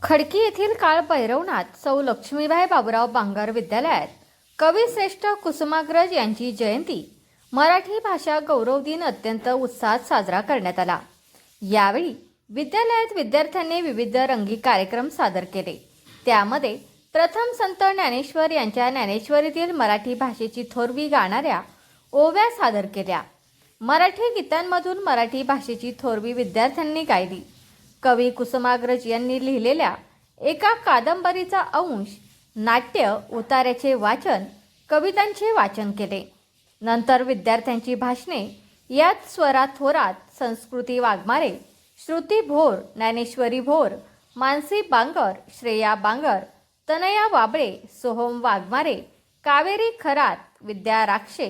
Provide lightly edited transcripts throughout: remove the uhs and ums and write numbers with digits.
खडकी येथील काळ भैरवनाथ सौ लक्ष्मीबाई बाबूराव बांगर विद्यालयात कविश्रेष्ठ कुसुमाग्रज यांची जयंती मराठी भाषा गौरव दिन अत्यंत उत्साहात साजरा करण्यात आला। यावेळी विद्यालयात विद्यार्थ्यांनी विविध रंगी कार्यक्रम सादर केले। त्यामध्ये प्रथम संत ज्ञानेश्वर यांच्या ज्ञानेश्वरीतील मराठी भाषेची थोरवी गाणाऱ्या ओव्या सादर केल्या। मराठी गीतांमधून मराठी भाषेची थोरवी विद्यार्थ्यांनी गायली। कवी कुसुमाग्रज यांनी लिहिलेल्या एका कादंबरीचा अंश, नाट्य, उतार्याचे वाचन, कवितांचे वाचन केले। नंतर विद्यार्थ्यांची भाषणे यात स्वरा थोरात, संस्कृती वाघमारे, श्रुती भोर, ज्ञानेश्वरी भोर, मानसी बांगर, श्रेया बांगर, तनया वाबळे, सोहम वाघमारे, कावेरी खरात, विद्या राक्षे,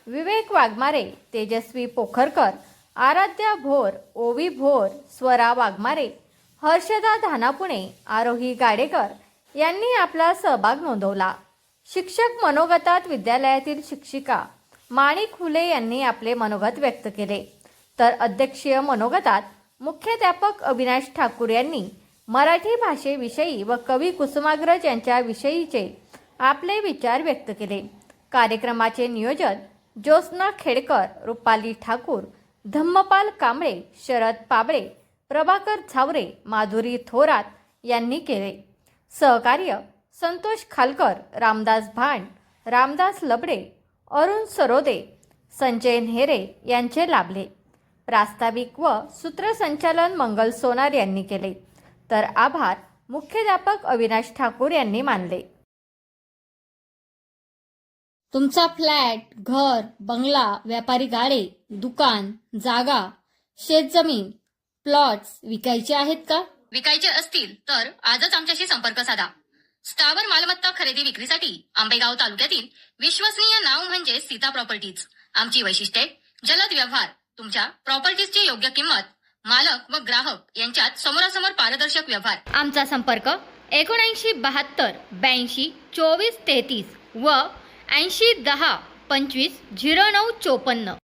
विवेक वाघमारे, तेजस्वी पोखरकर, आराध्या भोर, ओवी भोर, स्वरा वाघमारे, हर्षदा धानापुणे, आरोही गाडेकर यांनी आपला सहभाग नोंदवला। शिक्षक मनोगतात विद्यालयातील शिक्षिका माणिक फुले यांनी आपले मनोगत व्यक्त केले, तर अध्यक्षीय मनोगतात मुख्याध्यापक अविनाश ठाकूर यांनी मराठी भाषेविषयी व कवी कुसुमाग्रज यांच्या विषयीचे आपले विचार व्यक्त केले। कार्यक्रमाचे नियोजन ज्योत्स्ना खेडकर, रुपाली ठाकूर, धम्मपाल कांबळे, शरद पाबळे, प्रभाकर झावरे, माधुरी थोरात यांनी केले। सहकार्य संतोष खालकर, रामदास भांड, रामदास लबडे, अरुण सरोदे, संजय नेहरे यांचे लाभले। प्रास्ताविक व सूत्रसंचालन मंगल सोनार यांनी केले, तर आभार मुख्याध्यापक अविनाश ठाकूर यांनी मानले। तुमचा फ्लॅट, घर, बंगला, व्यापारी गाडे, दुकान, जागा, शेतजमीन, प्लॉट्स विकायचे आहेत का? विकायचे असतील तर आजच आमच्याशी संपर्क साधा। स्थावर मालमत्ता खरेदी विक्रीसाठी आंबेगाव तालुक्यातील विश्वसनीय नाव म्हणजे सीता प्रॉपर्टीज। आमची वैशिष्ट्ये: जलद व्यवहार, तुमच्या प्रॉपर्टीजची योग्य किंमत, मालक व ग्राहक यांच्यात समोरासमोर पारदर्शक व्यवहार। आमचा संपर्क 7972 82 24 33 व 80 10 25 09 54।